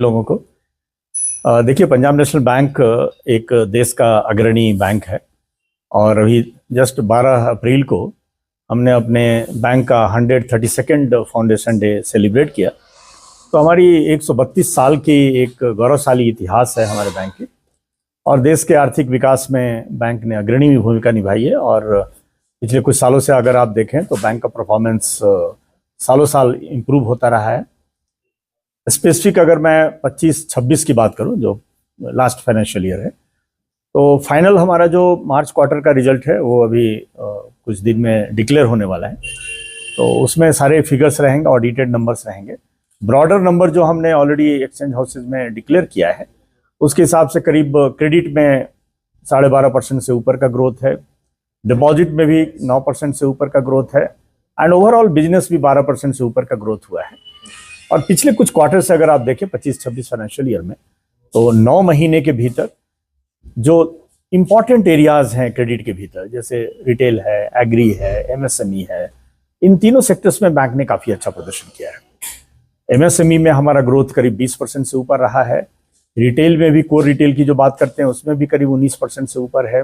लोगों को। देखिए, पंजाब नेशनल बैंक एक देश का अग्रणी बैंक है और अभी जस्ट 12 अप्रैल को हमने अपने बैंक का 132nd फाउंडेशन डे सेलिब्रेट किया। तो हमारी 132 साल की एक गौरवशाली इतिहास है हमारे बैंक की और देश के आर्थिक विकास में बैंक ने अग्रणी भूमिका निभाई है। और पिछले कुछ सालों से अगर आप देखें तो बैंक का परफॉर्मेंस सालों साल इम्प्रूव होता रहा है। स्पेसिफिक अगर मैं 25-26 की बात करूं, जो लास्ट फाइनेंशियल ईयर है, तो फाइनल हमारा जो मार्च क्वार्टर का रिजल्ट है वो अभी कुछ दिन में डिक्लेयर होने वाला है। तो उसमें सारे फिगर्स रहेंगे, ऑडिटेड नंबर्स रहेंगे। ब्रॉडर नंबर जो हमने ऑलरेडी एक्सचेंज हाउसेज में डिक्लेयर किया है उसके हिसाब से करीब क्रेडिट में 12.5% से ऊपर का ग्रोथ है, डिपॉजिट में भी 9% से ऊपर का ग्रोथ है एंड ओवरऑल बिजनेस भी 12% से ऊपर का ग्रोथ हुआ है। और पिछले कुछ क्वार्टर से अगर आप देखें 25-26 फाइनेंशियल ईयर में, तो 9 महीने के भीतर जो इंपॉर्टेंट एरियाज हैं क्रेडिट के भीतर, जैसे रिटेल है, एग्री है, एमएसएमई है, इन तीनों सेक्टर्स में बैंक ने काफी अच्छा प्रदर्शन किया है। एमएसएमई में हमारा ग्रोथ करीब 20% से ऊपर रहा है। रिटेल में भी, कोर रिटेल की जो बात करते हैं उसमें भी करीब 19% से ऊपर है।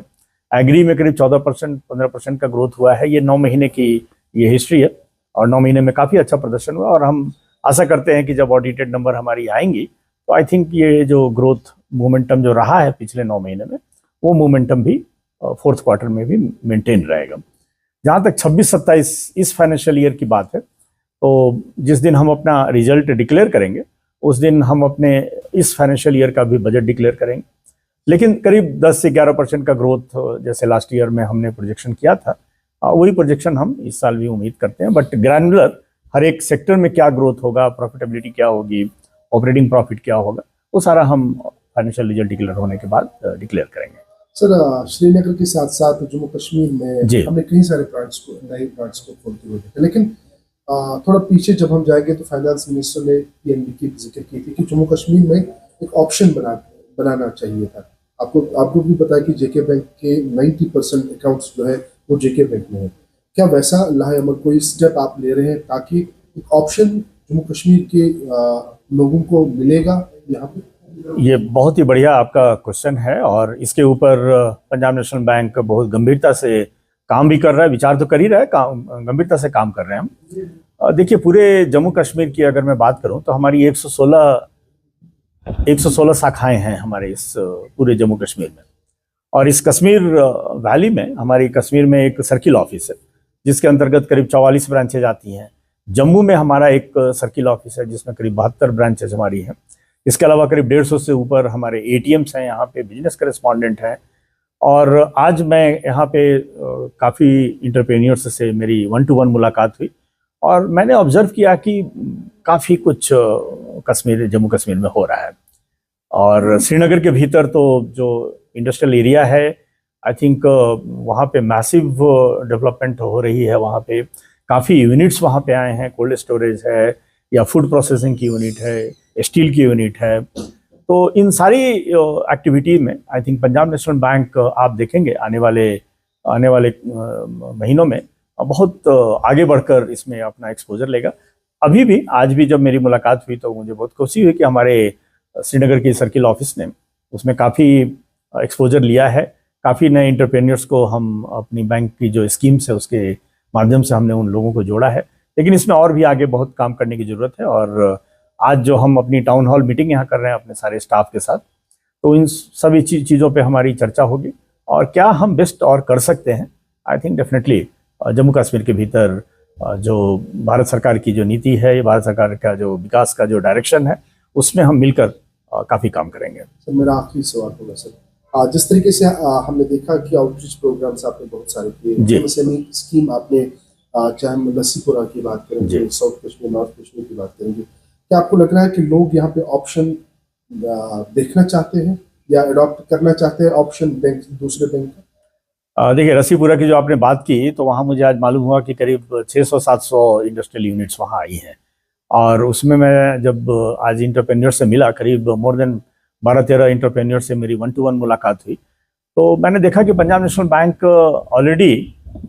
एग्री में करीब 14% 15% का ग्रोथ हुआ है। ये 9 महीने की ये हिस्ट्री है और 9 महीने में काफी अच्छा प्रदर्शन हुआ और हम आशा करते हैं कि जब ऑडिटेड नंबर हमारी आएंगी तो आई थिंक ये जो ग्रोथ मोमेंटम जो रहा है पिछले 9 महीने में, वो मोमेंटम भी फोर्थ क्वार्टर में भी मेंटेन रहेगा। जहाँ तक 26-27 इस फाइनेंशियल ईयर की बात है, तो जिस दिन हम अपना रिजल्ट डिक्लेयर करेंगे उस दिन हम अपने इस फाइनेंशियल ईयर का भी बजट डिक्लेयर करेंगे। लेकिन करीब 10 से 11% का ग्रोथ जैसे लास्ट ईयर में हमने प्रोजेक्शन किया था, वही प्रोजेक्शन हम इस साल भी उम्मीद करते हैं। बट ग्रैनुलर हर एक सेक्टर में क्या ग्रोथ होगा, प्रॉफिटेबिलिटी क्या होगी, ऑपरेटिंग प्रॉफिट क्या होगा, वो सारा हम फाइनेंशियल रिजल्ट डिक्लेयर होने के बाद डिक्लेयर करेंगे। सर, श्रीनगर के साथ साथ जम्मू कश्मीर में हमने कई सारे नए ब्रांच को खोलते हुए देखा, लेकिन थोड़ा पीछे जब हम जाएंगे तो फाइनेंस मिनिस्टर ने पीएनबी की जिक्र की थी कि जम्मू कश्मीर में एक ऑप्शन बनाना चाहिए था। आपको भी पता है कि जेके बैंक के 90% अकाउंट्स जो है वो जेके बैंक में है। क्या वैसा लाहेअमल कोई स्टेप आप ले रहे हैं ताकि एक ऑप्शन जम्मू कश्मीर के लोगों को मिलेगा यहाँ पे? ये बहुत ही बढ़िया आपका क्वेश्चन है और इसके ऊपर पंजाब नेशनल बैंक बहुत गंभीरता से काम भी कर रहा है, विचार तो कर ही रहा है, गंभीरता से काम कर रहे हैं हम। देखिए, पूरे जम्मू कश्मीर की अगर मैं बात करूं तो हमारी 116 शाखाएं हैं हमारे इस पूरे जम्मू कश्मीर में। और इस कश्मीर वैली में हमारी कश्मीर में एक सर्किल ऑफिस है जिसके अंतर्गत करीब 44 ब्रांचेज आती हैं। जम्मू में हमारा एक सर्किल ऑफिस है जिसमें करीब 72 ब्रांचेज हमारी हैं। इसके अलावा करीब 150 से ऊपर हमारे एटीएम्स हैं, यहाँ पे बिजनेस करेस्पॉन्डेंट हैं। और आज मैं यहाँ पे काफ़ी इंटरप्रेन्योर्स से मेरी 1-to-1 मुलाकात हुई और मैंने ऑब्जर्व किया कि काफ़ी कुछ जम्मू कश्मीर में हो रहा है। और श्रीनगर के भीतर तो जो इंडस्ट्रियल एरिया है, आई थिंक वहाँ पे मैसिव डेवलपमेंट हो रही है। वहाँ पे काफ़ी यूनिट्स वहाँ पे आए हैं, कोल्ड स्टोरेज है या फूड प्रोसेसिंग की यूनिट है, स्टील की यूनिट है। तो इन सारी एक्टिविटी में I think Punjab national bank आप देखेंगे आने वाले महीनों में बहुत आगे बढ़कर इसमें अपना एक्सपोजर लेगा। अभी भी, आज भी जब मेरी मुलाकात हुई तो मुझे बहुत खुशी हुई कि हमारे श्रीनगर की सर्किल ऑफिस ने उसमें काफ़ी एक्सपोजर लिया है। काफ़ी नए इंटरप्रेन्योर्स को हम अपनी बैंक की जो स्कीम्स है उसके माध्यम से हमने उन लोगों को जोड़ा है। लेकिन इसमें और भी आगे बहुत काम करने की ज़रूरत है। और आज जो हम अपनी टाउन हॉल मीटिंग यहाँ कर रहे हैं अपने सारे स्टाफ के साथ, तो इन सभी चीज़ों पे हमारी चर्चा होगी और क्या हम बेस्ट और कर सकते हैं। I think definitely Jammu Kashmir के भीतर जो भारत सरकार की जो नीति है, भारत सरकार का जो विकास का जो डायरेक्शन है, उसमें हम मिलकर काफ़ी काम करेंगे। सर, मेरा आखिरी सवाल होगा सर, जिस तरीके से हमने देखा कि आउटरीच प्रोग्राम्स आपने बहुत सारे किए, एमएसएमई स्कीम आपने, चाहे हम लस्सीपुरा की बात करेंगे, साउथ कश्मीर, नॉर्थ कश्मीर की बात करेंगे, क्या आपको लग रहा है कि लोग यहाँ पे ऑप्शन देखना चाहते हैं या अडॉप्ट करना चाहते हैं ऑप्शन बैंक, दूसरे बैंक का? देखिए, रसीपुरा की जो आपने बात की तो वहाँ मुझे आज मालूम हुआ कि करीब 600-700 इंडस्ट्रियल यूनिट्स वहाँ आई हैं। और उसमें मैं जब आज इंटरप्रेन्योर से मिला, करीब मोर देन 12-13 इंटरप्रेन्योर से मेरी 1-to-1 मुलाकात हुई, तो मैंने देखा कि पंजाब नेशनल बैंक ऑलरेडी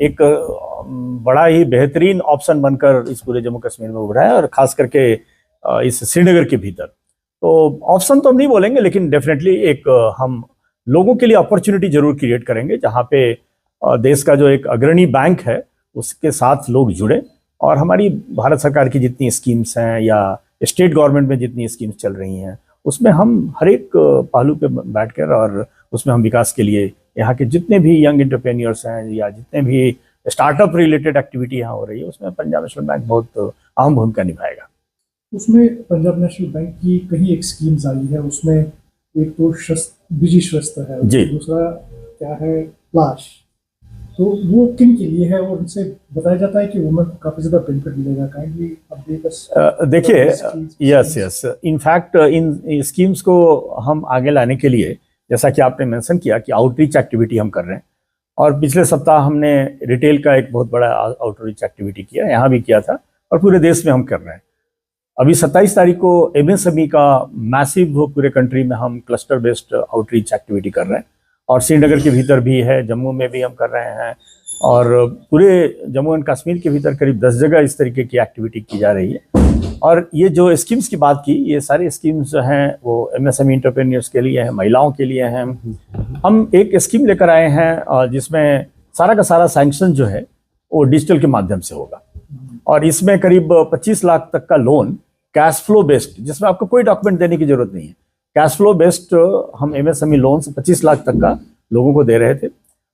एक बड़ा ही बेहतरीन ऑप्शन बनकर इस पूरे जम्मू कश्मीर में उभरा है और ख़ास करके इस श्रीनगर के भीतर। तो ऑप्शन तो हम नहीं बोलेंगे, लेकिन डेफिनेटली एक हम लोगों के लिए अपॉर्चुनिटी जरूर क्रिएट करेंगे, जहाँ पे देश का जो एक अग्रणी बैंक है उसके साथ लोग जुड़े, और हमारी भारत सरकार की जितनी स्कीम्स हैं या स्टेट गवर्नमेंट में जितनी स्कीम्स चल रही हैं उसमें हम हर एक पहलू पे बैठकर, और उसमें हम विकास के लिए यहाँ के जितने भी यंग एंटरप्रेन्योर्स हैं या जितने भी स्टार्टअप रिलेटेड एक्टिविटी यहाँ हो रही है उसमें पंजाब नेशनल बैंक बहुत अहम भूमिका निभाएगा। उसमें पंजाब नेशनल बैंक की कहीं एक स्कीम्स आई है, उसमें एक तो बिजी शस्त्र है जी, दूसरा क्या है फ्लैश, तो वो किन के लिए है और उनसे बताया जाता है कि वुमेन को काफी ज्यादा बेनिफिट मिलेगा। Kindly update us. देखिए, यस इनफैक्ट इन स्कीम्स को हम आगे लाने के लिए, जैसा कि आपने मेंशन किया कि आउटरीच एक्टिविटी हम कर रहे हैं, और पिछले सप्ताह हमने रिटेल का एक बहुत बड़ा आउटरीच एक्टिविटी किया, यहाँ भी किया था और पूरे देश में हम कर रहे हैं। अभी 27 तारीख को MSME का मैसिव पूरे कंट्री में हम क्लस्टर बेस्ड आउटरीच एक्टिविटी कर रहे हैं, और श्रीनगर के भीतर भी है, जम्मू में भी हम कर रहे हैं, और पूरे जम्मू एंड कश्मीर के भीतर करीब 10 जगह इस तरीके की एक्टिविटी की जा रही है। और ये जो स्कीम्स की बात की, ये सारी स्कीम्स जो हैं वो MSME एंटरप्रेन्योर्स के लिए हैं, महिलाओं के लिए हैं। हम एक स्कीम लेकर आए हैं जिसमें सारा का सारा सैंक्शन जो है वो डिजिटल के माध्यम से होगा, और इसमें करीब 25 लाख तक का लोन कैश फ्लो बेस्ड, जिसमें आपको कोई डॉक्यूमेंट देने की जरूरत नहीं है, कैश फ्लो बेस्ड हम MSME लोन 25 लाख तक का लोगों को दे रहे थे।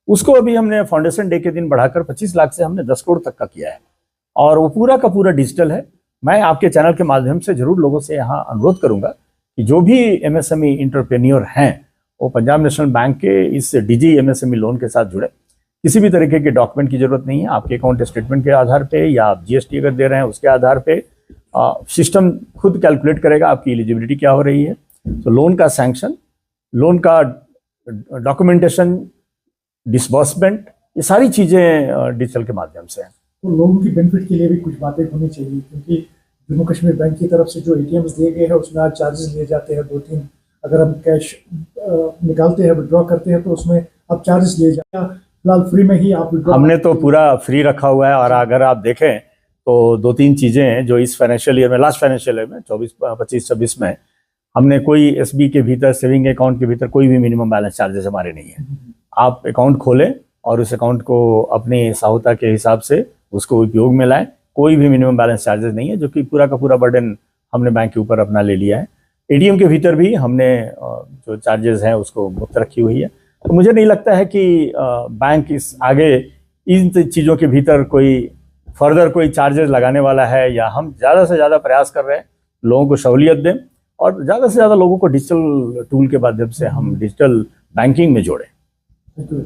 उसको अभी हमने फाउंडेशन डे के दिन बढ़ाकर 25 लाख से हमने 10 करोड़ तक का किया है, और वो पूरा का पूरा डिजिटल है। मैं आपके चैनल के माध्यम से जरूर लोगों से यहाँ अनुरोध करूंगा कि जो भी MSME इंटरप्रेन्योर हैं वो पंजाब नेशनल बैंक के इस डिजी MSME लोन के साथ जुड़े। किसी भी तरीके के डॉक्यूमेंट की जरूरत नहीं है, आपके अकाउंट स्टेटमेंट के आधार पे या आप GST अगर दे रहे हैं उसके आधार पे सिस्टम खुद कैलकुलेट करेगा आपकी एलिजिबिलिटी क्या हो रही है। तो लोन का सैंक्शन, लोन का डॉक्यूमेंटेशन, डिसबर्समेंट, ये सारी चीज़ें डिजिटल के माध्यम से हैं। तो लोगों की बेनिफिट के लिए भी कुछ बातें होनी चाहिए, क्योंकि जम्मू कश्मीर बैंक की तरफ से जो ATMs दिए गए हैं उसमें आज चार्जेस लिए जाते हैं 2-3, अगर हम कैश निकालते हैं, विड्रॉ करते हैं तो उसमें अब चार्जेस लिए जाते हैं। फिलहाल फ्री में ही आप विड्रॉ, हमने तो पूरा फ्री रखा हुआ है, और अगर आप देखें तो 2-3 चीज़ें हैं जो इस फाइनेंशियल ईयर में, लास्ट फाइनेंशियल ईयर में 25-26 में हमने कोई SB के भीतर, सेविंग अकाउंट के भीतर कोई भी मिनिमम बैलेंस चार्जेस हमारे नहीं है। आप अकाउंट खोलें और उस अकाउंट को अपनी सहायता के हिसाब से उसको उपयोग में लाएं, कोई भी मिनिमम बैलेंस चार्जेस नहीं है, जो कि पूरा का पूरा बर्डन हमने बैंक के ऊपर अपना ले लिया है। ATM के भीतर भी हमने जो चार्जेस हैं उसको मुक्त रखी हुई है। तो मुझे नहीं लगता है कि बैंक इस आगे इन चीज़ों के भीतर कोई फर्दर कोई चार्जेस लगाने वाला है, या हम ज़्यादा से ज़्यादा प्रयास कर रहे हैं लोगों को सहूलियत दें, और ज़्यादा से ज़्यादा लोगों को डिजिटल टूल के माध्यम से हम डिजिटल बैंकिंग में जोड़ें। Thank you.